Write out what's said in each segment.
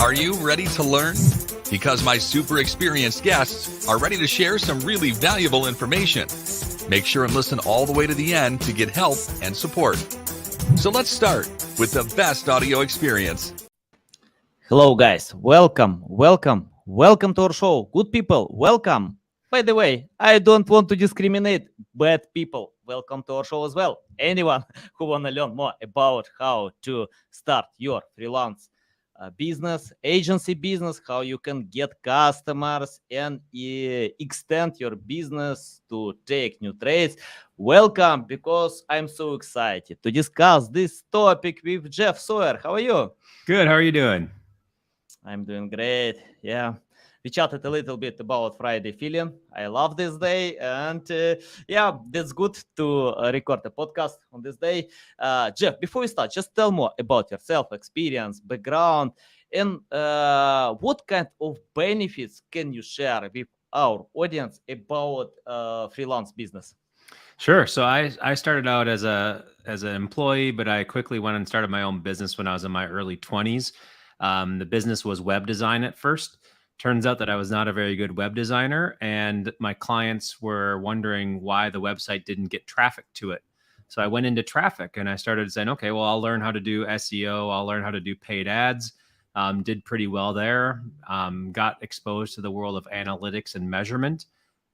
Are you ready to learn? Because my super experienced guests are ready to share some really valuable information. Make sure and listen all the way to the end to get help and support. So let's start with the best audio experience. Hello guys, welcome to our show. Good people, welcome. By the way, I don't want to discriminate bad people. Welcome to our show as well. Anyone who want to learn more about how to start your freelance business, agency business, how you can get customers and extend your business to take new trades. Welcome, because I'm so excited to discuss this topic with Jeff Sauer. How are you? Good. How are you doing? I'm doing great. Yeah. We chatted a little bit about Friday feeling. I love this day. And yeah, that's good to record a podcast on this day. Jeff, before we start, just tell more about yourself, experience, background, and what kind of benefits can you share with our audience about freelance business? Sure. So I started out as an employee, but I quickly went and started my own business when I was in my early 20s. The business was web design at first. Turns out that I was not a very good web designer, and my clients were wondering why the website didn't get traffic to it. So I went into traffic and I started saying, okay, well, I'll learn how to do SEO. I'll learn how to do paid ads. Did pretty well there. Got exposed to the world of analytics and measurement,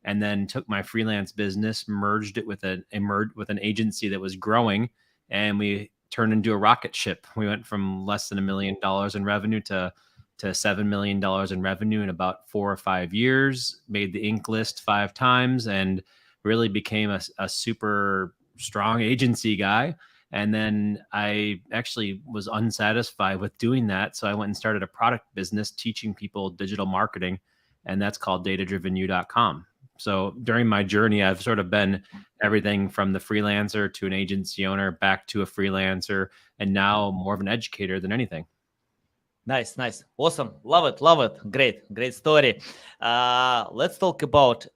and then took my freelance business, merged it with an agency that was growing, and we turned into a rocket ship. We went from less than $1 million in revenue to $7 million in revenue in about 4 or 5 years, made the Inc. list 5 times, and really became a super strong agency guy. And then I actually was unsatisfied with doing that. So I went and started a product business teaching people digital marketing, and that's called datadrivenyou.com. So during my journey, I've sort of been everything from the freelancer to an agency owner, back to a freelancer, and now more of an educator than anything. Nice. Awesome. Love it. Great story. Let's talk about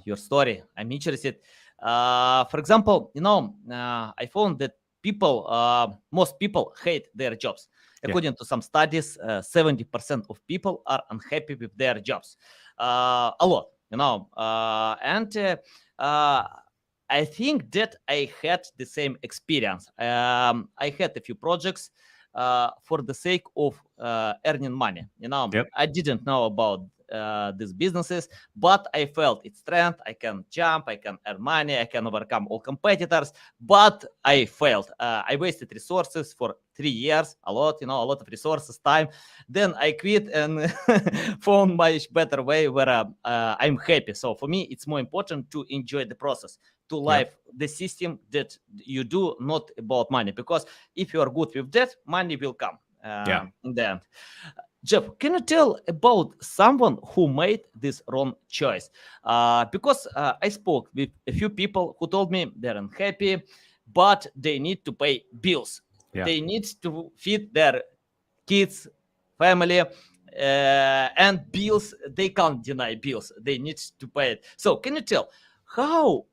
your story. I'm interested. For example, I found that most people hate their jobs. According to some studies, 70% of people are unhappy with their jobs. A lot, and I think that I had the same experience. I had a few projects for the sake of earning money. I didn't know about these businesses, but I felt its strength. I can jump, I can earn money, I can overcome all competitors, but I failed. I wasted resources for 3 years, a lot of resources, time. Then I quit and found much better way where I'm happy. So for me, it's more important to enjoy the process, to live the system that you do, not about money. Because if you are good with that, money will come in the end. Jeff, can you tell about someone who made this wrong choice? Because I spoke with a few people who told me they're unhappy, but they need to pay bills. They need to feed their kids, family, and bills. They can't deny bills. They need to pay it. So can you tell how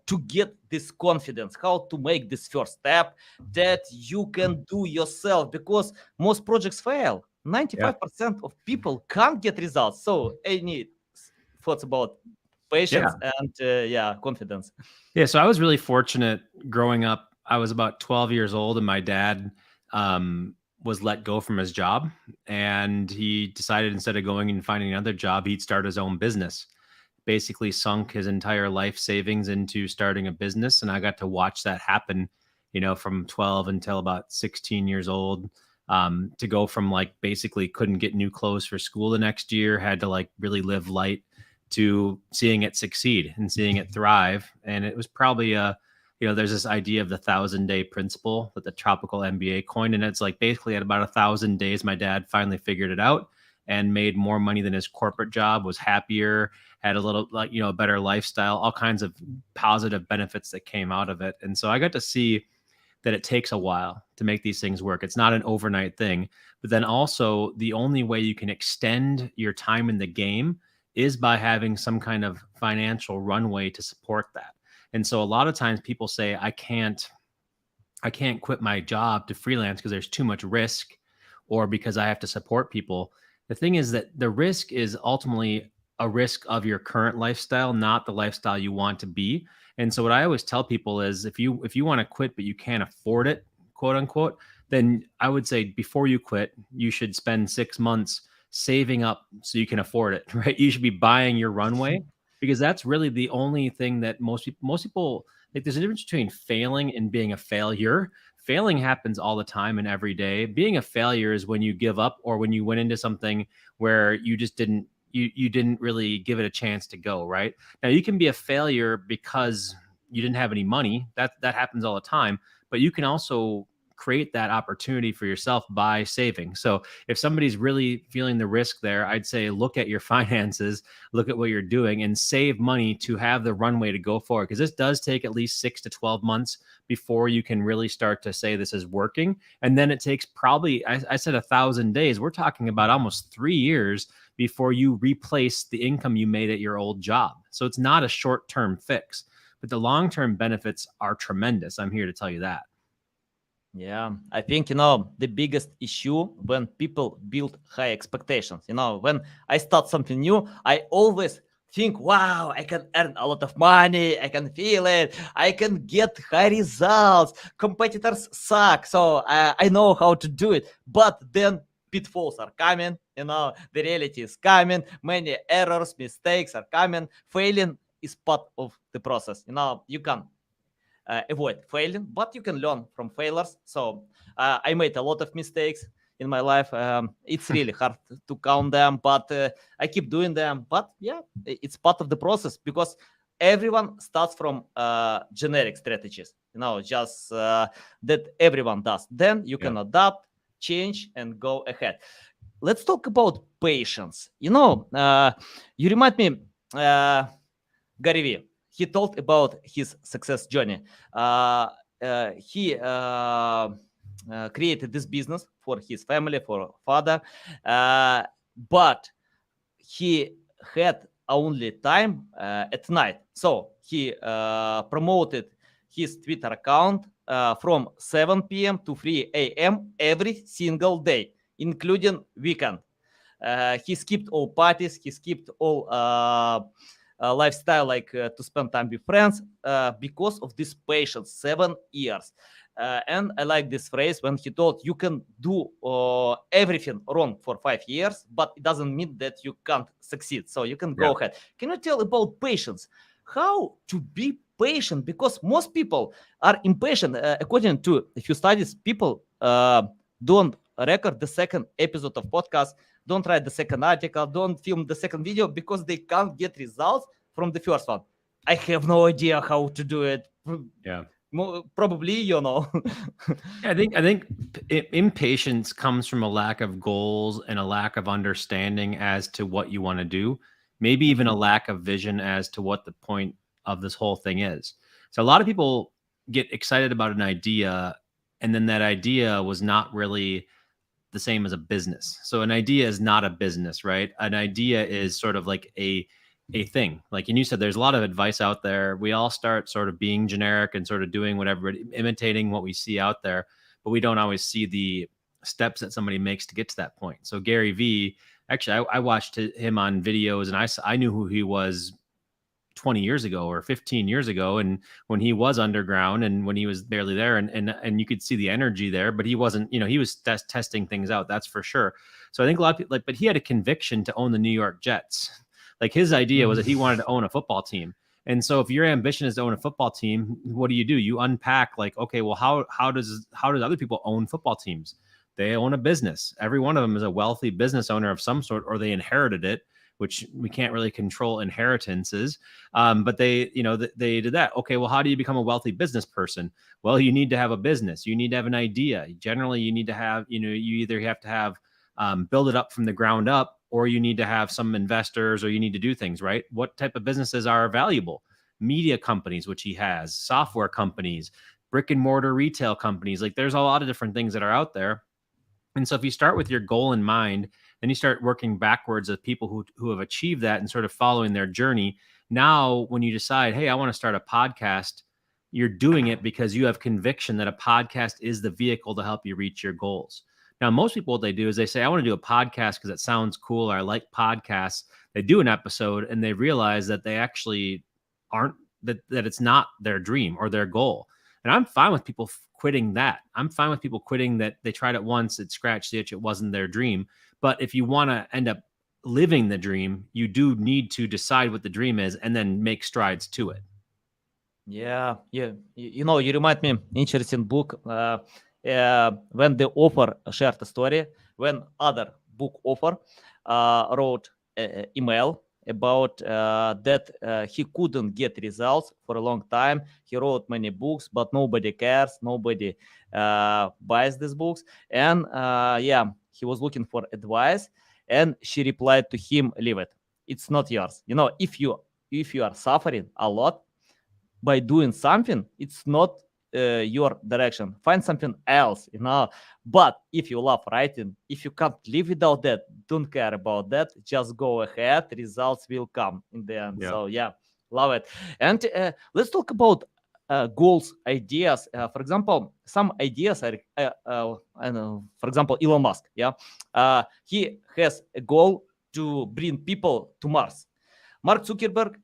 to get this confidence, how to make this first step that you can do yourself? Because most projects fail. 95% of people can't get results. So any thoughts about patience and confidence? Yeah, so I was really fortunate growing up. I was about 12 years old, and my dad was let go from his job, and he decided instead of going and finding another job, he'd start his own business. Basically sunk his entire life savings into starting a business, and I got to watch that happen, from 12 until about 16 years old. To go from basically couldn't get new clothes for school the next year, had to really live light, to seeing it succeed and seeing it thrive. And it was probably there's this idea of the 1,000-day principle that the tropical MBA coined. And it's basically at about 1,000 days, my dad finally figured it out and made more money than his corporate job, was happier, had a little a better lifestyle, all kinds of positive benefits that came out of it. And so I got to see that it takes a while to make these things work. It's not an overnight thing, but then also the only way you can extend your time in the game is by having some kind of financial runway to support that. And so a lot of times people say, I can't quit my job to freelance because there's too much risk, or because I have to support people. The thing is that the risk is ultimately a risk of your current lifestyle, not the lifestyle you want to be. And so what I always tell people is if you want to quit but you can't afford it, quote unquote, then I would say before you quit, you should spend 6 months saving up so you can afford it, right? You should be buying your runway, because that's really the only thing that most people like. There's a difference between failing and being a failure. Failing happens all the time and every day. Being a failure is when you give up, or when you went into something where you just you didn't really give it a chance to go, right? Now you can be a failure because you didn't have any money. That happens all the time, but you can also create that opportunity for yourself by saving. So if somebody's really feeling the risk there, I'd say look at your finances, look at what you're doing, and save money to have the runway to go forward. Because this does take at least 6 to 12 months before you can really start to say this is working. And then it takes probably, I said 1,000 days. We're talking about almost 3 years before you replace the income you made at your old job. So it's not a short-term fix, but the long-term benefits are tremendous. I'm here to tell you that. Yeah, I think, the biggest issue when people build high expectations. When I start something new, I always think, wow, I can earn a lot of money. I can feel it. I can get high results. Competitors suck. So I know how to do it. But then pitfalls are coming. The reality is coming. Many errors, mistakes are coming. Failing is part of the process. You can avoid failing, but you can learn from failures. So I made a lot of mistakes in my life. It's really hard to count them, but I keep doing them. But yeah, it's part of the process, because everyone starts from generic strategies, just that everyone does. Then you can adapt, change, and go ahead. Let's talk about patience. You remind me, Gary Vee. He told about his success journey. He created this business for his family, for father, but he had only time at night. So he promoted his Twitter account from 7 p.m. to 3 a.m. every single day, including weekend. He skipped all parties. He skipped all lifestyle, like to spend time with friends, because of this patience. 7 years. And I like this phrase when he told, you can do everything wrong for 5 years, but it doesn't mean that you can't succeed. So you can go ahead. Can you tell about patience? How to be patient? Because most people are impatient. According to a few studies, people don't record the second episode of podcast, don't write the second article, don't film the second video, because they can't get results from the first one. I have no idea how to do it. Yeah. Probably, I think impatience comes from a lack of goals and a lack of understanding as to what you want to do. Maybe even a lack of vision as to what the point of this whole thing is. So a lot of people get excited about an idea, and then that idea was not really the same as a business. So an idea is not a business, right? An idea is sort of like a thing. Like, and you said, there's a lot of advice out there. We all start sort of being generic and sort of doing whatever, imitating what we see out there, but we don't always see the steps that somebody makes to get to that point. So Gary Vee, actually, I watched him on videos, and I knew who he was 20 years ago or 15 years ago, and when he was underground and when he was barely there, and you could see the energy there, but he wasn't, he was testing things out, that's for sure. So I think a lot of people, but he had a conviction to own the New York Jets. Like, his idea was that he wanted to own a football team. And so if your ambition is to own a football team, what do? You unpack, like, okay, well, how does other people own football teams? They own a business. Every one of them is a wealthy business owner of some sort, or they inherited it, which we can't really control inheritances. But they did that. Okay, well, how do you become a wealthy business person? Well, you need to have a business. You need to have an idea. Generally, you need to have, you either have to have build it up from the ground up, or you need to have some investors, or you need to do things, right? What type of businesses are valuable? Media companies, which he has, software companies, brick and mortar retail companies. Like, there's a lot of different things that are out there. And so if you start with your goal in mind, then you start working backwards of people who have achieved that and sort of following their journey. Now, when you decide, hey, I want to start a podcast, you're doing it because you have conviction that a podcast is the vehicle to help you reach your goals. Now, most people, what they do is they say, I want to do a podcast because it sounds cool, or I like podcasts. They do an episode and they realize that they actually aren't, that it's not their dream or their goal. And I'm fine with people quitting that. I'm fine with people quitting that they tried it once, it scratched the itch, it wasn't their dream. But if you want to end up living the dream, you do need to decide what the dream is and then make strides to it. Yeah. You know, you remind me interesting book. When the author shared a story, when other book author wrote email about that he couldn't get results for a long time. He wrote many books, but nobody cares. Nobody buys these books. And he was looking for advice, and she replied to him, "Leave it. It's not yours. You know, if you are suffering a lot by doing something, it's not your direction. Find something else, you know. But if you love writing, if you can't live without that, don't care about that. Just go ahead. Results will come in the end." Yeah. So yeah, love it. And let's talk about goals, ideas. For example, some ideas are, I know, for example, Elon Musk. Yeah, he has a goal to bring people to Mars. Mark Zuckerberg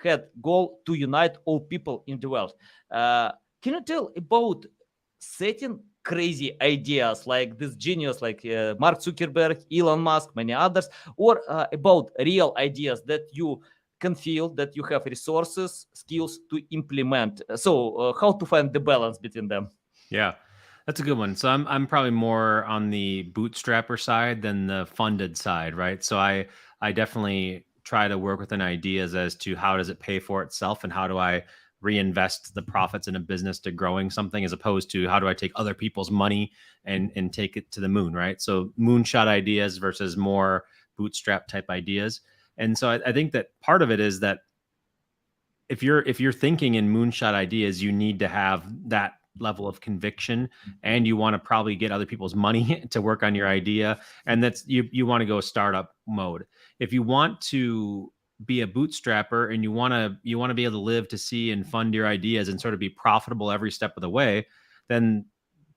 had goal to unite all people in the world. Can you tell about setting crazy ideas like this genius, like Mark Zuckerberg, Elon Musk, many others, or about real ideas that you can feel that you have resources, skills to implement? So how to find the balance between them? Yeah, that's a good one. So I'm probably more on the bootstrapper side than the funded side, right? So I definitely try to work within ideas as to how does it pay for itself and how do I reinvest the profits in a business to growing something, as opposed to how do I take other people's money and take it to the moon, right? So moonshot ideas versus more bootstrap type ideas. And so I think that part of it is that if you're thinking in moonshot ideas, you need to have that level of conviction, and you want to probably get other people's money to work on your idea, and that's you want to go startup mode. If you want to be a bootstrapper and you want to be able to live to see and fund your ideas and sort of be profitable every step of the way, then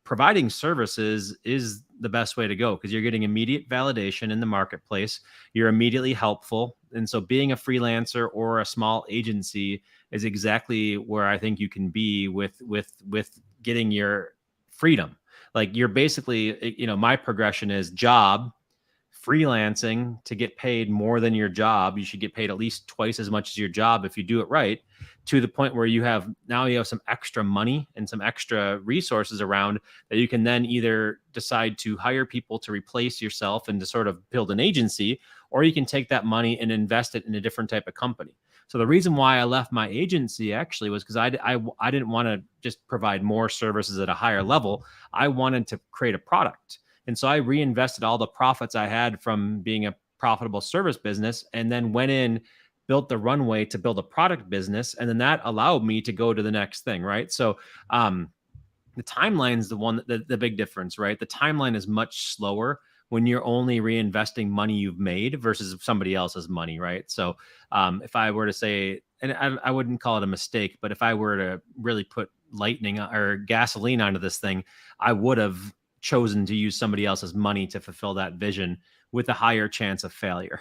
providing services is the best way to go, because you're getting immediate validation in the marketplace. You're immediately helpful. And so being a freelancer or a small agency is exactly where I think you can be with getting your freedom. Like, you're basically, my progression is job, freelancing to get paid more than your job. You should get paid at least twice as much as your job if you do it right, to the point where you have some extra money and some extra resources around that you can then either decide to hire people to replace yourself and to sort of build an agency, or you can take that money and invest it in a different type of company. So the reason why I left my agency actually was because I didn't want to just provide more services at a higher level. I wanted to create a product. And so I reinvested all the profits I had from being a profitable service business, and then went in, built the runway to build a product business. And then that allowed me to go to the next thing, right? So the timeline is the big difference, right? The timeline is much slower when you're only reinvesting money you've made versus somebody else's money, right? So if I were to say, and I wouldn't call it a mistake, but if I were to really put lightning or gasoline onto this thing, I would have chosen to use somebody else's money to fulfill that vision with a higher chance of failure.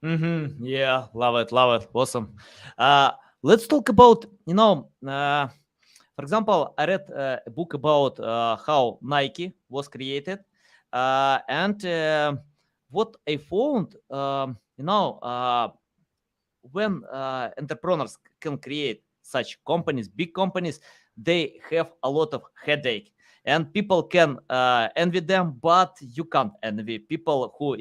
Mm-hmm. Yeah, love it, awesome. Let's talk about, for example, I read a book about how Nike was created, and what I found, when entrepreneurs can create such companies, big companies, they have a lot of headache. And people can envy them, but you can't envy people who,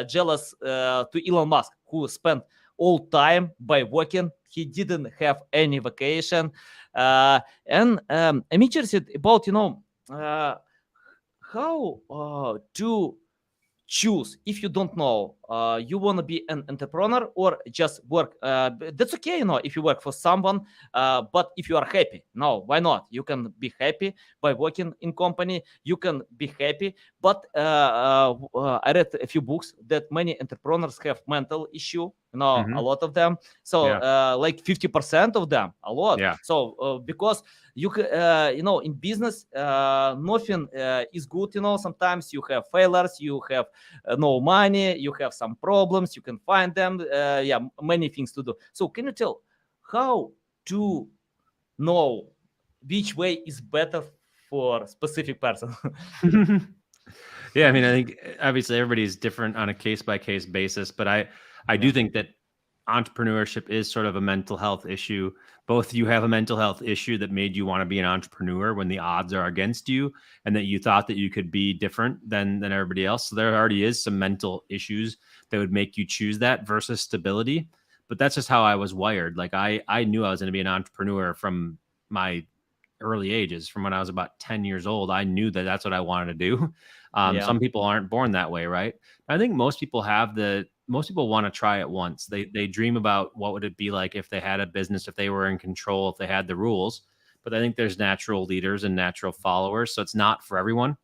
jealous to Elon Musk, who spent all time by working. He didn't have any vacation. And I'm interested about, how to choose. If you don't know, you want to be an entrepreneur or just work, that's okay, if you work for someone, but if you are happy, no, why not? You can be happy by working in company, you can be happy. But I read a few books that many entrepreneurs have mental issue, a lot of them. So like 50% of them, a lot. Yeah. So because you in business, nothing is good. Sometimes you have failures, you have no money, you have some problems, you can find them. Many things to do. So can you tell how to know which way is better for specific person? Yeah, I mean, I think obviously everybody's different on a case-by-case basis, but I do think that entrepreneurship is sort of a mental health issue. Both you have a mental health issue that made you want to be an entrepreneur when the odds are against you, and that you thought that you could be different than everybody else. So there already is some mental issues that would make you choose that versus stability. But that's just how I was wired. Like I knew I was going to be an entrepreneur from my early ages. From when I was about 10 years old, I knew that that's what I wanted to do. Some people aren't born that way, right? I think most people want to try it once. They dream about what would it be like if they had a business, if they were in control, if they had the rules. But I think there's natural leaders and natural followers. So it's not for everyone.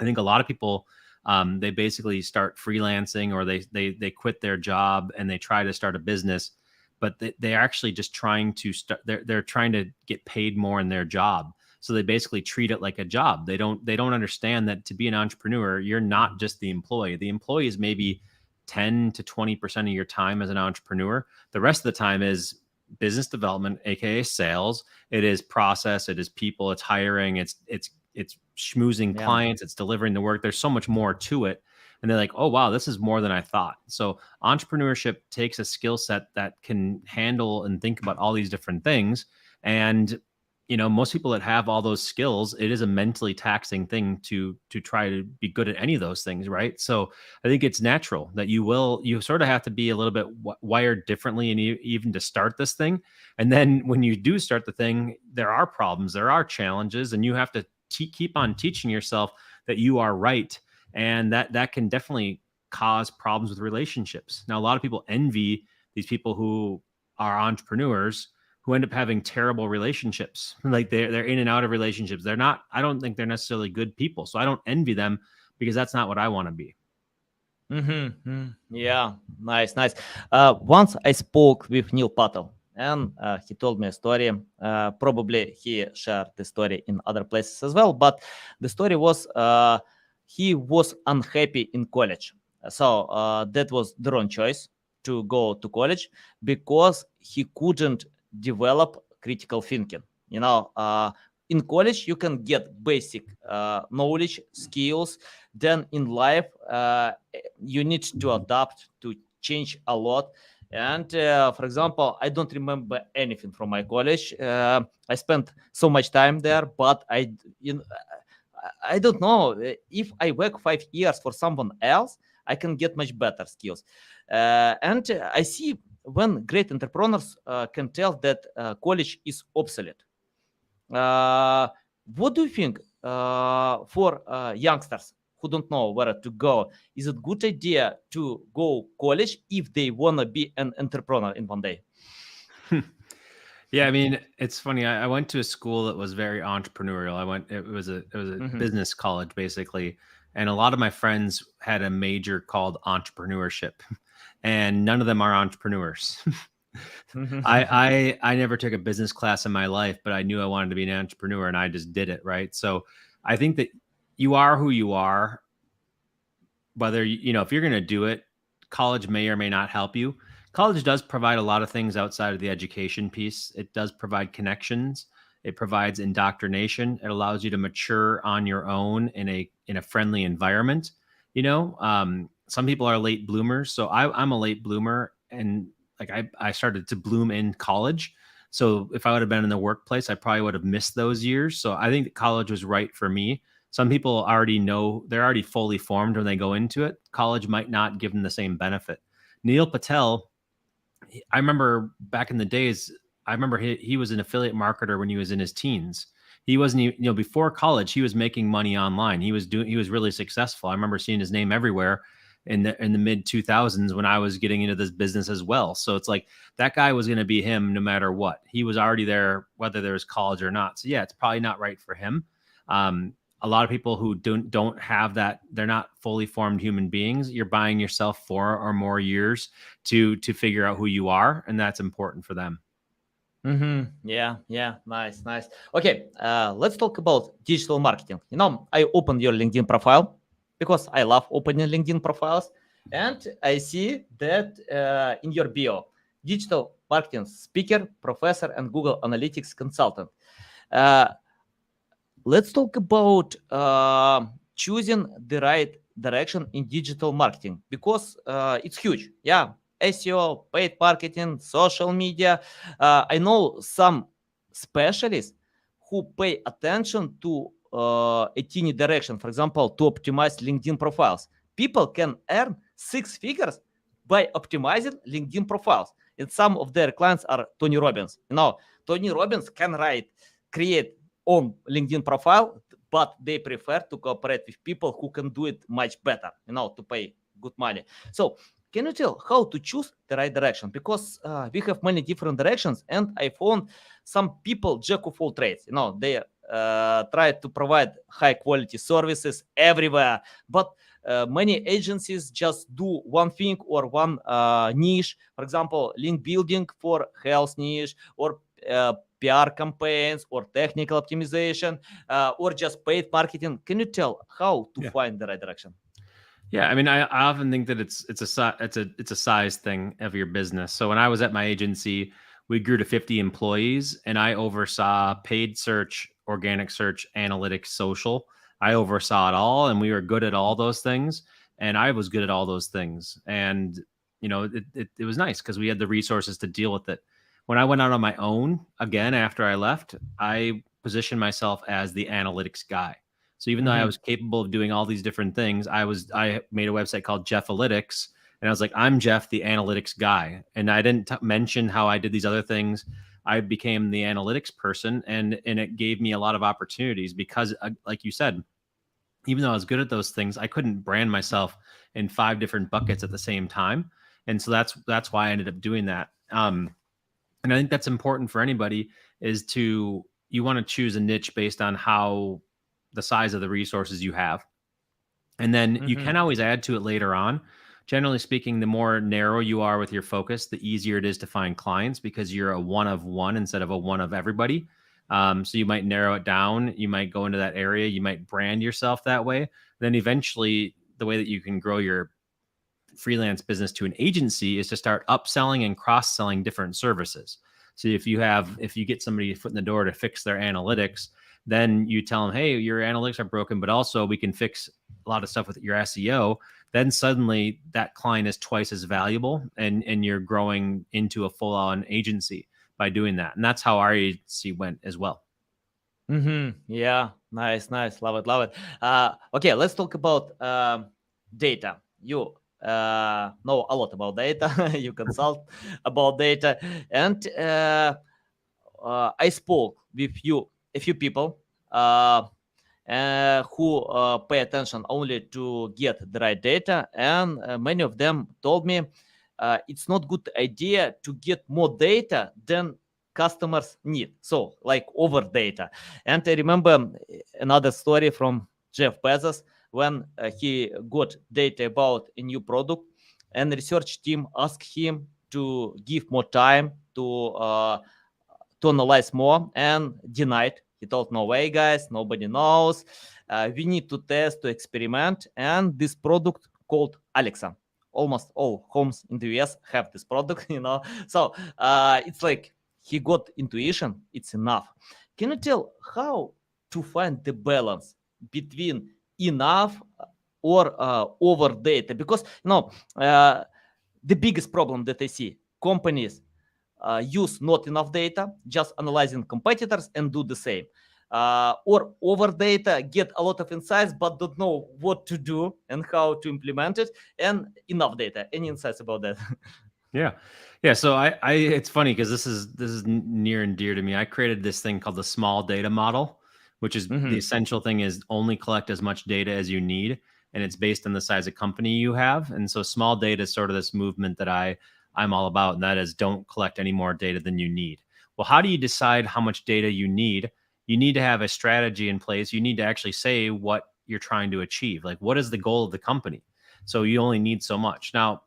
I think a lot of people, they basically start freelancing, or they quit their job and they try to start a business, but they're actually just trying to start. They're trying to get paid more in their job. So they basically treat it like a job. They don't understand that to be an entrepreneur, you're not just the employee. The employee is maybe 10 to 20% of your time as an entrepreneur. The rest of the time is business development, aka sales. It is process. It is people. It's hiring. It's schmoozing clients. It's delivering the work. There's so much more to it. And they're like, oh, wow, this is more than I thought. So entrepreneurship takes a skill set that can handle and think about all these different things. And most people that have all those skills, it is a mentally taxing thing to try to be good at any of those things, right? So I think it's natural that you sort of have to be a little bit wired differently, and even to start this thing. And then when you do start the thing, there are problems, there are challenges, and you have to keep on teaching yourself that you are right. And that can definitely cause problems with relationships. Now, a lot of people envy these people who are entrepreneurs who end up having terrible relationships. Like they're in and out of relationships. I don't think they're necessarily good people. So I don't envy them, because that's not what I want to be. Yeah, nice. Once I spoke with Neil Patel, and he told me a story. Probably he shared the story in other places as well, but the story was he was unhappy in college. So that was the wrong choice to go to college, because he couldn't develop critical thinking. In college you can get basic knowledge, skills. Then in life you need to adapt, to change a lot. And for example, I don't remember anything from my college. I spent so much time there, but I don't know if I work 5 years for someone else, I can get much better skills. And I see when great entrepreneurs can tell that college is obsolete. What do you think for youngsters who don't know where to go? Is it a good idea to go college if they want to be an entrepreneur in one day? Yeah, I mean, it's funny. I went to a school that was very entrepreneurial. It was a business college, basically. And a lot of my friends had a major called entrepreneurship, and none of them are entrepreneurs. I never took a business class in my life, but I knew I wanted to be an entrepreneur, and I just did it, right? So I think that you are who you are, whether, if you're going to do it, college may or may not help you. College does provide a lot of things outside of the education piece. It does provide connections. It provides indoctrination. It allows you to mature on your own in a friendly environment. Some people are late bloomers. So I'm a late bloomer, and like I started to bloom in college. So if I would have been in the workplace, I probably would have missed those years. So I think that college was right for me. Some people already know, they're already fully formed when they go into it. College might not give them the same benefit. Neil Patel, I remember back in the days, he was an affiliate marketer when he was in his teens. He wasn't, before college, he was making money online. He was really successful. I remember seeing his name everywhere in the mid 2000s when I was getting into this business as well. So it's like that guy was going to be him no matter what. He was already there, whether there was college or not. So yeah, it's probably not right for him. a lot of people who don't have that, they're not fully formed human beings. You're buying yourself 4 or more years to figure out who you are, and that's important for them. Yeah, nice. Okay, let's talk about digital marketing. I opened your LinkedIn profile because I love opening LinkedIn profiles, and I see that in your bio, digital marketing speaker, professor, and Google Analytics consultant. Let's talk about choosing the right direction in digital marketing because it's huge. Yeah, SEO, paid marketing, social media. I know some specialists who pay attention to a teeny direction. For example, to optimize LinkedIn profiles. People can earn 6 figures by optimizing LinkedIn profiles. And some of their clients are Tony Robbins. Tony Robbins can create on LinkedIn profile, but they prefer to cooperate with people who can do it much better, to pay good money. So can you tell how to choose the right direction? Because we have many different directions, and I found some people jack of all trades. They try to provide high quality services everywhere, but many agencies just do one thing or one niche. For example, link building for health niche, or PR campaigns, or technical optimization, or just paid marketing. Can you tell how to find the right direction? Yeah, I mean, I often think that it's a size thing of your business. So when I was at my agency, we grew to 50 employees, and I oversaw paid search, organic search, analytics, social. I oversaw it all, and we were good at all those things, and I was good at all those things. And it was nice because we had the resources to deal with it. When I went out on my own, again, after I left, I positioned myself as the analytics guy. So even though I was capable of doing all these different things, I made a website called Jeffalytics, and I was like, I'm Jeff, the analytics guy. And I didn't mention how I did these other things. I became the analytics person, and it gave me a lot of opportunities because, like you said, even though I was good at those things, I couldn't brand myself in 5 different buckets at the same time. And so that's why I ended up doing that. And I think that's important for anybody, is you want to choose a niche based on how the size of the resources you have. And then you can always add to it later on. Generally speaking, the more narrow you are with your focus, the easier it is to find clients because you're a one of one instead of a one of everybody. So you might narrow it down. You might go into that area. You might brand yourself that way. Then eventually, the way that you can grow your freelance business to an agency is to start upselling and cross-selling different services. So if you get somebody foot in the door to fix their analytics, then you tell them, hey, your analytics are broken, but also we can fix a lot of stuff with your SEO. Then suddenly that client is twice as valuable, and you're growing into a full-on agency by doing that. And that's how our agency went as well. Yeah, nice. Love it. Okay, let's talk about data. You know a lot about data. You consult about data, and I spoke with a few people who pay attention only to get the right data, and many of them told me it's not good idea to get more data than customers need, so like over data. And I remember another story from Jeff Bezos when he got data about a new product, and the research team asked him to give more time to analyze more, and denied. He told, no way, guys, nobody knows. We need to test, to experiment. And this product called Alexa. Almost all homes in the US have this product, So it's like he got intuition. It's enough. Can you tell how to find the balance between enough or over data? Because, the biggest problem that I see, companies use not enough data, just analyzing competitors and do the same. Or over data, get a lot of insights, but don't know what to do and how to implement it, and enough data. Any insights about that? Yeah. So I it's funny because this is near and dear to me. I created this thing called the small data model, which is the essential thing is only collect as much data as you need. And it's based on the size of company you have. And so small data is sort of this movement that I'm all about. And that is, don't collect any more data than you need. Well, how do you decide how much data you need? you need to have a strategy in place. You need to actually say what you're trying to achieve. Like, what is the goal of the company? So you only need so much. Now,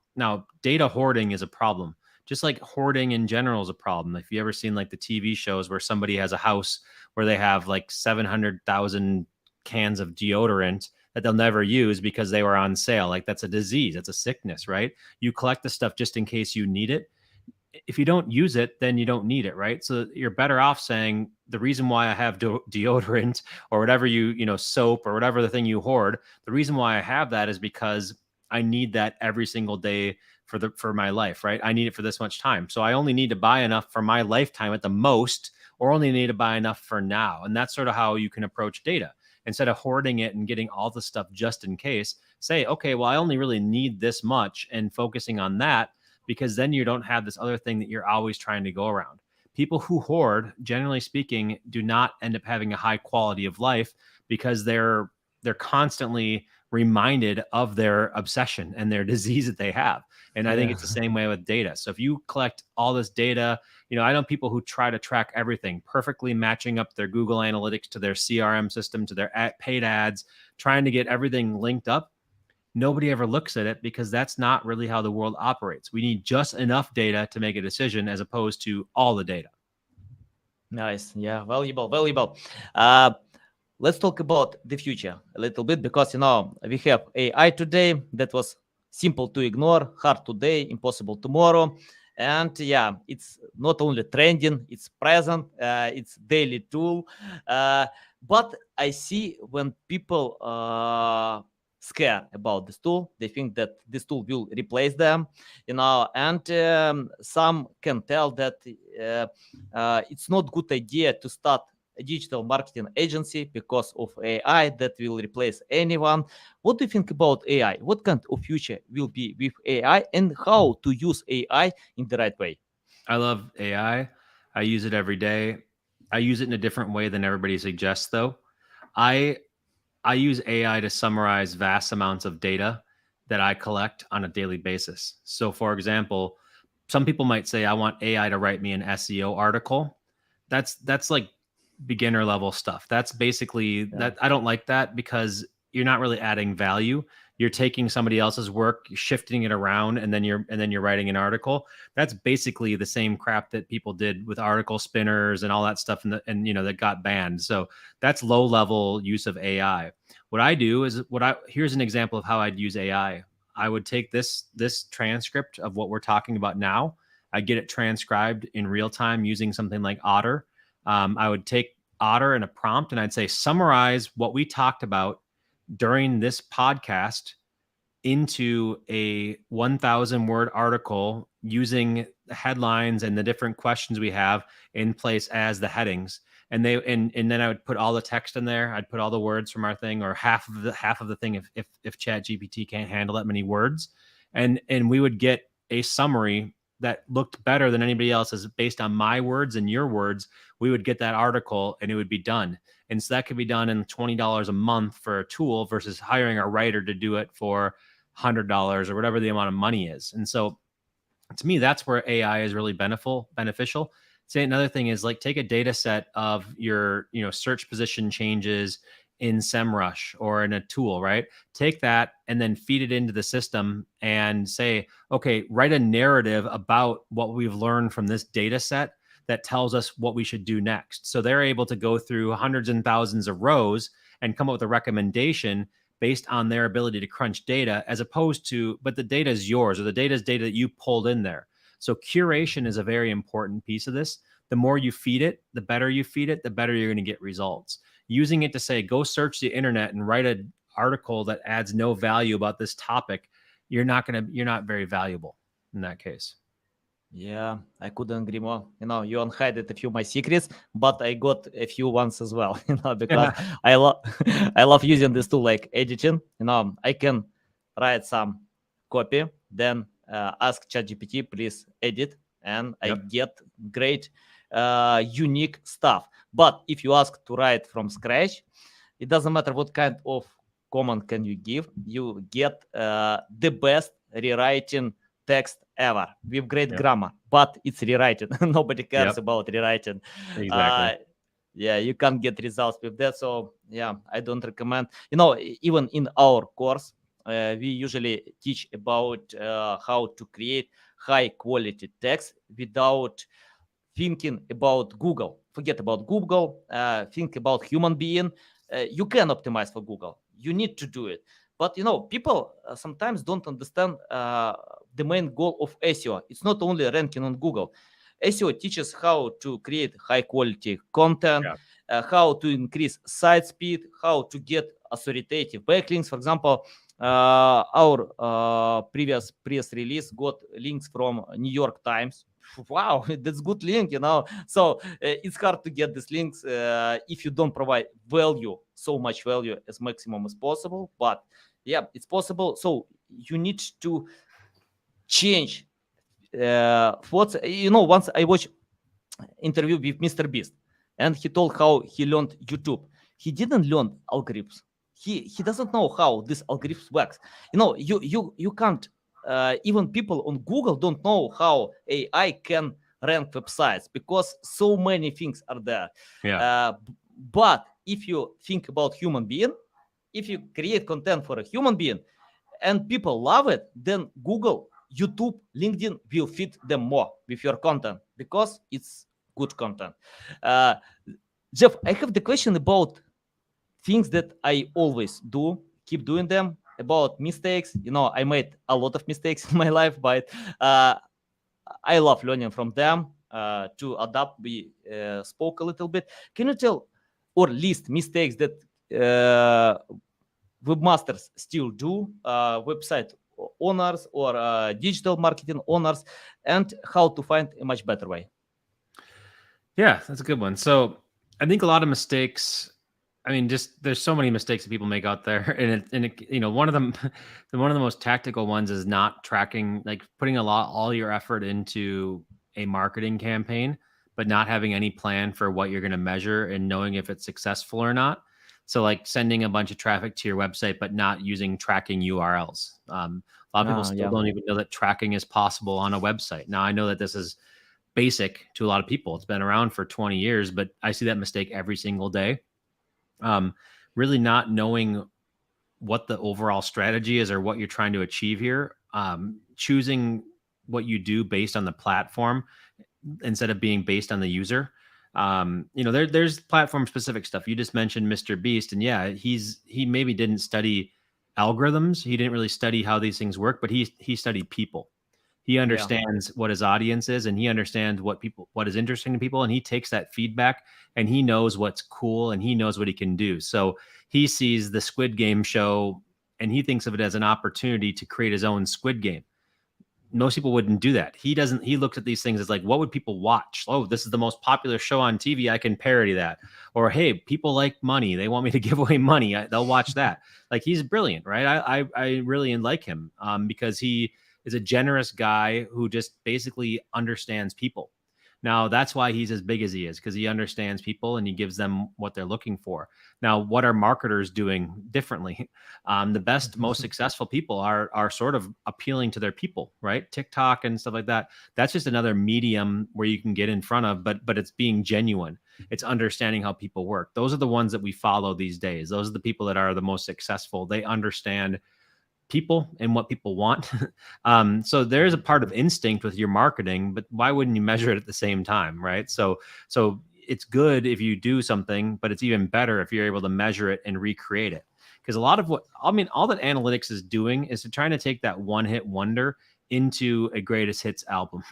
data hoarding is a problem. Just like hoarding in general is a problem. If you ever seen like the TV shows where somebody has a house where they have like 700,000 cans of deodorant that they'll never use because they were on sale. Like, that's a disease. That's a sickness, right? You collect the stuff just in case you need it. If you don't use it, then you don't need it, right? So you're better off saying the reason why I have deodorant or whatever soap or whatever the thing you hoard, the reason why I have that is because I need that every single day for my life, right? I need it for this much time. So I only need to buy enough for my lifetime at the most, or only need to buy enough for now. And that's sort of how you can approach data. Instead of hoarding it and getting all the stuff just in case, say, okay, well, I only really need this much, and focusing on that, because then you don't have this other thing that you're always trying to go around. People who hoard, generally speaking, do not end up having a high quality of life because they're constantly reminded of their obsession and their disease that they have. And I think it's the same way with data. So if you collect all this data, I know people who try to track everything, perfectly matching up their Google Analytics to their CRM system, to their paid ads, trying to get everything linked up. Nobody ever looks at it because that's not really how the world operates. We need just enough data to make a decision as opposed to all the data. Nice. Yeah, valuable. Let's talk about the future a little bit, because, we have AI today that was simple to ignore, hard today, impossible tomorrow. And yeah, it's not only trending, it's present, it's daily tool. But I see when people scared about this tool, they think that this tool will replace them, and some can tell that it's not good idea to start a digital marketing agency because of AI that will replace anyone. What do you think about AI? What kind of future will be with AI, and how to use AI in the right way? I love AI. I use it every day. I use it in a different way than everybody suggests, though. I use AI to summarize vast amounts of data that I collect on a daily basis. So, for example, some people might say, I want AI to write me an SEO article. That's like beginner level stuff. That's basically that. I don't like that because you're not really adding value. You're taking somebody else's work, you're shifting it around, and then you're writing an article. That's basically the same crap that people did with article spinners and all that stuff, and that got banned. So that's low level use of AI. What I do is here's an example of how I'd use AI. I would take this transcript of what we're talking about now. I get it transcribed in real time using something like Otter. I would take Otter and a prompt, and I'd say, summarize what we talked about during this podcast into a 1,000 word article using the headlines and the different questions we have in place as the headings. And then I would put all the text in there. I'd put all the words from our thing, or half of the thing if ChatGPT can't handle that many words. And we would get a summary that looked better than anybody else's based on my words and your words. We would get that article and it would be done. And so that could be done in $20 a month for a tool versus hiring a writer to do it for $100 or whatever the amount of money is. And so to me, that's where AI is really beneficial. Say another thing is, like, take a data set of your, search position changes in SEMrush or in a tool, right? Take that and then feed it into the system and say, okay, write a narrative about what we've learned from this data set that tells us what we should do next. So they're able to go through hundreds and thousands of rows and come up with a recommendation based on their ability to crunch data, as opposed to, but the data is yours, or the data is data that you pulled in there. So curation is a very important piece of this. The more you feed it, the better you feed it, the better you're going to get results. Using it to say, go search the internet and write an article that adds no value about this topic, you're not very valuable in that case. Yeah, I couldn't agree more. You unhided a few of my secrets, but I got a few ones as well, because I love using this tool, like editing. I can write some copy, then ask ChatGPT, please edit, and I get great, unique stuff. But if you ask to write from scratch, it doesn't matter what kind of command can you give, you get the best rewriting text ever with great grammar, but it's rewriting. Nobody cares about rewriting. Exactly. Yeah, you can't get results with that. So yeah, I don't recommend. Even in our course, we usually teach about how to create high quality text without thinking about Google. Forget about Google. Think about human being. You can optimize for Google. You need to do it. But people sometimes don't understand the main goal of SEO. It's not only ranking on Google. SEO teaches how to create high quality content, Yeah. how to increase site speed, how to get authoritative backlinks. For example, our previous press release got links from New York Times. Wow, that's good link, So it's hard to get these links if you don't provide value, so much value as maximum as possible. But yeah, it's possible. So you need to change thoughts. Once I watched interview with Mr. Beast, and he told how he learned YouTube. He didn't learn algorithms. He doesn't know how this algorithms works. You can't. Even people on Google don't know how AI can rank websites because so many things are there. Yeah. But if you think about human being, if you create content for a human being, and people love it, then Google, YouTube, LinkedIn will fit them more with your content because it's good content. Uh, Jeff, I have the question about things that I always do, keep doing them, about mistakes. I made a lot of mistakes in my life, but I love learning from them to adapt. We spoke a little bit. Can you tell or list mistakes that webmasters still do, website owners or digital marketing owners, and how to find a much better way? Yeah, that's a good one. So I think a lot of mistakes. I mean, just there's so many mistakes that people make out there, one of them, one of the most tactical ones is not tracking, like putting all your effort into a marketing campaign, but not having any plan for what you're going to measure and knowing if it's successful or not. So, like sending a bunch of traffic to your website, but not using tracking URLs. A lot of people still don't even know that tracking is possible on a website. Now, I know that this is basic to a lot of people. It's been around for 20 years, but I see that mistake every single day. Really not knowing what the overall strategy is or what you're trying to achieve here. Choosing what you do based on the platform instead of being based on the user. There's platform specific stuff. You just mentioned Mr. Beast, and yeah, he maybe didn't study algorithms. He didn't really study how these things work, but he studied people. He understands what his audience is, and he understands what is interesting to people, and he takes that feedback and he knows what's cool and he knows what he can do. So he sees the Squid Game show and he thinks of it as an opportunity to create his own Squid Game. Most people wouldn't do that. He doesn't. He looks at these things as like, what would people watch? Oh, this is the most popular show on TV. I can parody that. Or, hey, people like money. They want me to give away money. They'll watch that. Like, he's brilliant, right? I really like him because he is a generous guy who just basically understands people. Now, that's why he's as big as he is, because he understands people and he gives them what they're looking for. Now, what are marketers doing differently? The best, most successful people are sort of appealing to their people, right? TikTok and stuff like that. That's just another medium where you can get in front of, but it's being genuine. It's understanding how people work. Those are the ones that we follow these days. Those are the people that are the most successful. They understand people and what people want. So there's a part of instinct with your marketing, but why wouldn't you measure it at the same time, right? So it's good if you do something, but it's even better if you're able to measure it and recreate it. Because all that analytics is doing is to trying to take that one-hit wonder into a greatest hits album.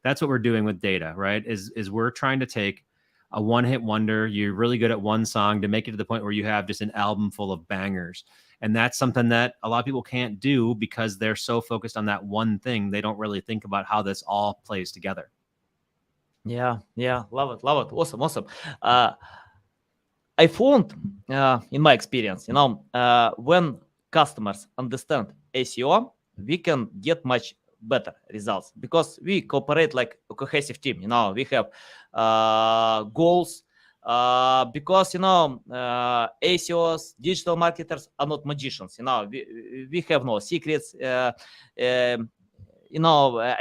That's what we're doing with data, right? Is we're trying to take a one-hit wonder, you're really good at one song, to make it to the point where you have just an album full of bangers. And that's something that a lot of people can't do because they're so focused on that one thing. They don't really think about how this all plays together. Yeah. Love it. Awesome. I found in my experience, when customers understand SEO, we can get much better results because we cooperate like a cohesive team. We have goals. Because ACOs, digital marketers are not magicians. We have no secrets. I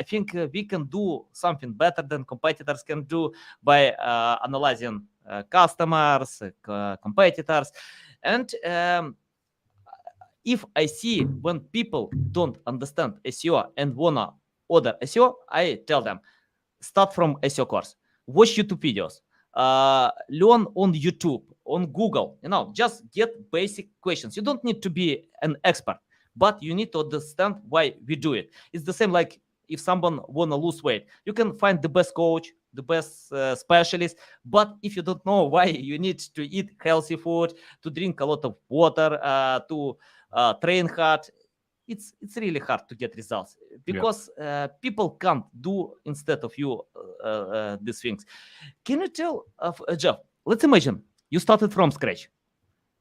think we can do something better than competitors can do by analyzing customers, competitors. And if I see when people don't understand SEO and wanna order SEO, I tell them, start from SEO course, watch YouTube videos, learn on YouTube, on Google, just get basic questions. You don't need to be an expert, but you need to understand why we do it. It's the same like if someone want to lose weight, you can find the best coach, the best specialist, but if you don't know why you need to eat healthy food, to drink a lot of water, to train hard, it's really hard to get results because people can't do instead of you these things. Can you tell, Jeff, let's imagine you started from scratch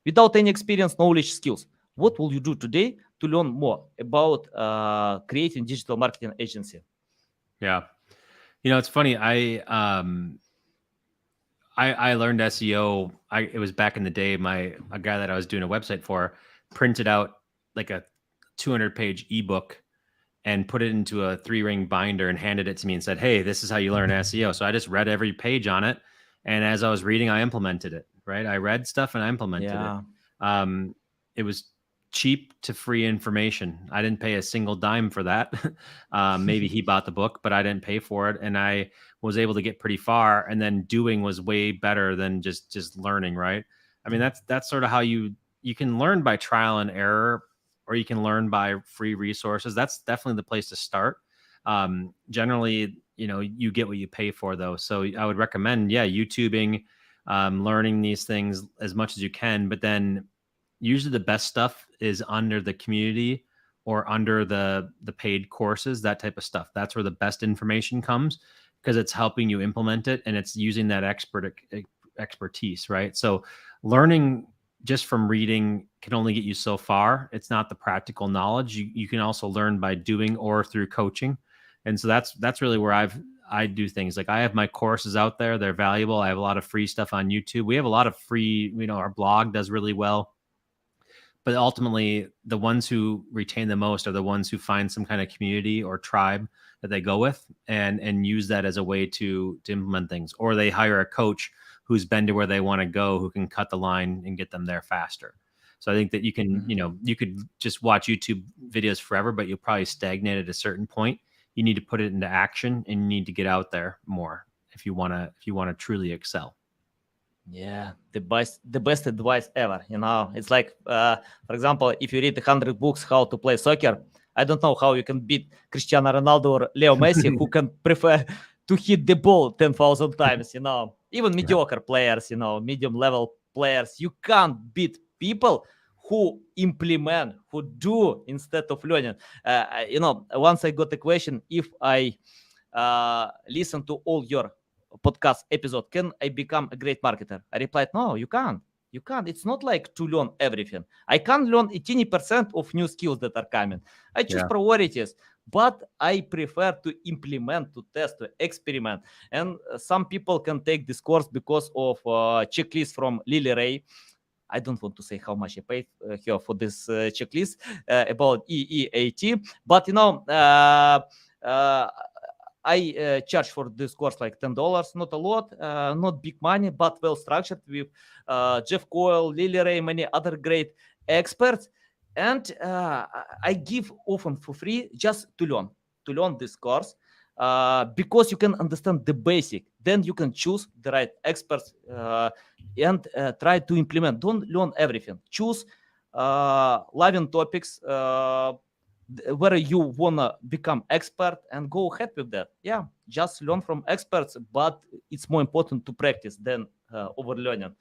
without any experience, knowledge, skills. What will you do today to learn more about creating digital marketing agency? Yeah. It's funny. I learned SEO. It was back in the day. A guy that I was doing a website for printed out like a 200-page ebook and put it into a 3-ring binder and handed it to me and said, "Hey, this is how you learn SEO." So I just read every page on it, and as I was reading, I implemented it. Right? I read stuff and I implemented it. It was cheap to free information. I didn't pay a single dime for that. Maybe he bought the book, but I didn't pay for it, and I was able to get pretty far. And then doing was way better than just learning. Right? I mean, that's sort of how you can learn by trial and error, or you can learn by free resources. That's definitely the place to start. Generally, you get what you pay for, though. So I would recommend, YouTubing, learning these things as much as you can. But then usually the best stuff is under the community or under the paid courses, that type of stuff. That's where the best information comes, because it's helping you implement it and it's using that expertise, right? So learning just from reading can only get you so far. It's not the practical knowledge. You can also learn by doing or through coaching. And so that's really where I do things. Like, I have my courses out there. They're valuable. I have a lot of free stuff on YouTube. We have a lot of free, our blog does really well. But ultimately, the ones who retain the most are the ones who find some kind of community or tribe that they go with and use that as a way to implement things. Or they hire a coach who's been to where they want to go, who can cut the line and get them there faster. So I think that you can, you could just watch YouTube videos forever, but you'll probably stagnate at a certain point. You need to put it into action, and you need to get out there more if you want to truly excel. Yeah, the best advice ever. It's like, for example, if you read 100 books how to play soccer, I don't know how you can beat Cristiano Ronaldo or Leo Messi, who can prefer to hit the ball 10,000 times. Even mediocre players, medium level players, you can't beat people who implement, who do instead of learning. Once I got a question, if I listen to all your podcast episode, can I become a great marketer? I replied, no, you can't. You can't. It's not like to learn everything. I can't learn 18% of new skills that are coming. I choose priorities, but I prefer to implement, to test, to experiment. And some people can take this course because of checklist from Lily Ray. I don't want to say how much I paid her for this checklist about EEAT, but I charge for this course like $10, not a lot, not big money, but well structured with Jeff Coyle, Lily Ray, many other great experts. And I give often for free just to learn this course, because you can understand the basic. Then you can choose the right experts and try to implement. Don't learn everything. Choose loving topics where you want to become expert and go ahead with that. Yeah, just learn from experts, but it's more important to practice than overlearning.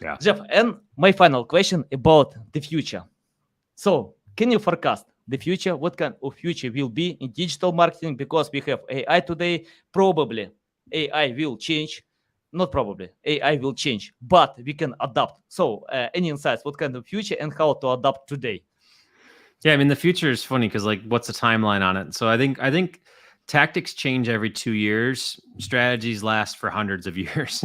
Yeah. Jeff, and my final question about the future. So can you forecast the future? What kind of future will be in digital marketing? Because we have AI today, probably AI will change. Not probably, AI will change, but we can adapt. So any insights, what kind of future and how to adapt today? Yeah, I mean, the future is funny because, like, what's the timeline on it? So I think tactics change every 2 years. Strategies last for hundreds of years.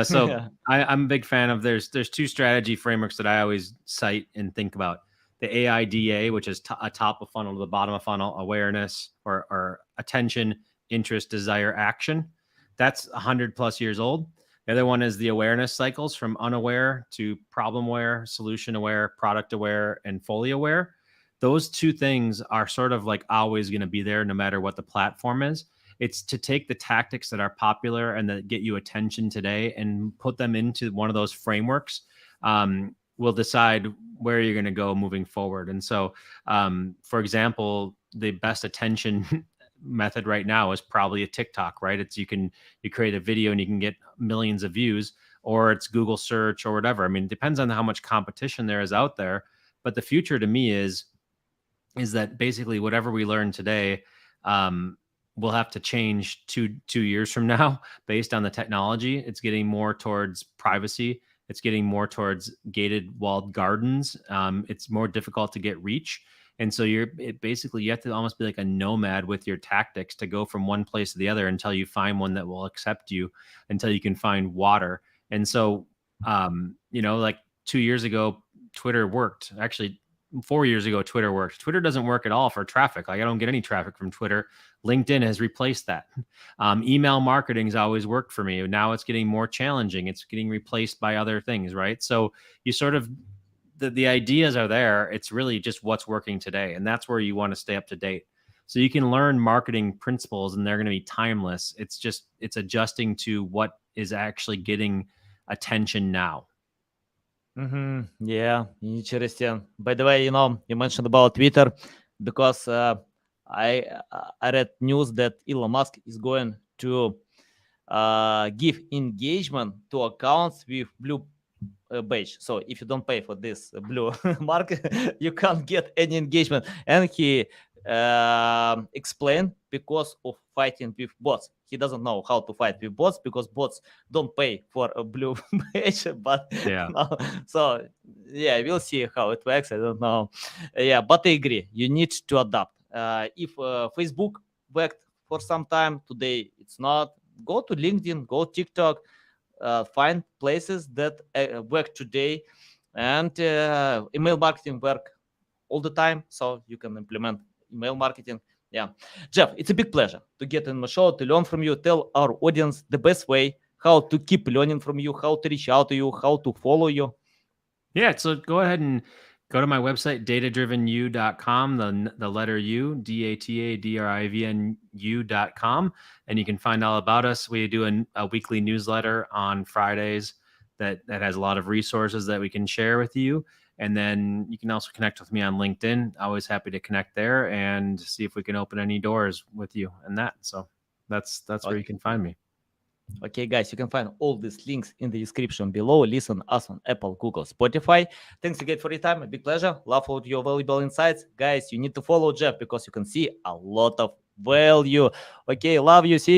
So Yeah. I'm a big fan of there's 2 strategy frameworks that I always cite and think about. The AIDA, which is a top of funnel to the bottom of funnel, awareness or attention, interest, desire, action. That's 100 plus years old. The other one is the awareness cycles from unaware to problem aware, solution aware, product aware, and fully aware. Those two things are sort of like always going to be there no matter what the platform is. It's to take the tactics that are popular and that get you attention today and put them into one of those frameworks. Will decide where you're going to go moving forward. And so, for example, the best attention method right now is probably a TikTok, right? It's you create a video and you can get millions of views, or it's Google search or whatever. I mean, it depends on how much competition there is out there. But the future to me is that basically whatever we learn today, we'll have to change 2 years from now based on the technology. It's getting more towards privacy. It's getting more towards gated walled gardens. It's more difficult to get reach. And so you have to almost be like a nomad with your tactics to go from one place to the other until you find one that will accept you, until you can find water. And so, like 2 years ago, Twitter worked. Actually, 4 years ago, Twitter worked. Twitter doesn't work at all for traffic. Like I don't get any traffic from Twitter. LinkedIn has replaced that. Email marketing has always worked for me. Now it's getting more challenging. It's getting replaced by other things, right? So you sort of, the ideas are there. It's really just what's working today. And that's where you want to stay up to date. So you can learn marketing principles and they're going to be timeless. It's adjusting to what is actually getting attention now. Yeah, interesting. By the way, you mentioned about Twitter because I read news that Elon Musk is going to give engagement to accounts with blue badge. So if you don't pay for this blue mark, you can't get any engagement. And he explained because of fighting with bots. He doesn't know how to fight with bots because bots don't pay for a blue badge. But Yeah. so yeah, we'll see how it works. I don't know. Yeah, but I agree. You need to adapt. If Facebook worked for some time, today it's not. Go to LinkedIn, go TikTok, find places that work today, and email marketing work all the time, so you can implement email marketing. Yeah, Jeff, it's a big pleasure to get in my show, to learn from you. Tell our audience the best way how to keep learning from you, how to reach out to you, how to follow you. Yeah, so go ahead and go to my website, datadrivenu.com, the letter U, DATADRIVNU.com, and you can find all about us. We do a weekly newsletter on Fridays that has a lot of resources that we can share with you. And then you can also connect with me on LinkedIn. Always happy to connect there and see if we can open any doors with you and that. So that's where you can find me. Okay, guys, you can find all these links in the description below. Listen us on Apple, Google, Spotify. Thanks again for your time. A big pleasure. Love all your valuable insights. Guys, you need to follow Jeff because you can see a lot of value. Okay, love you. See you.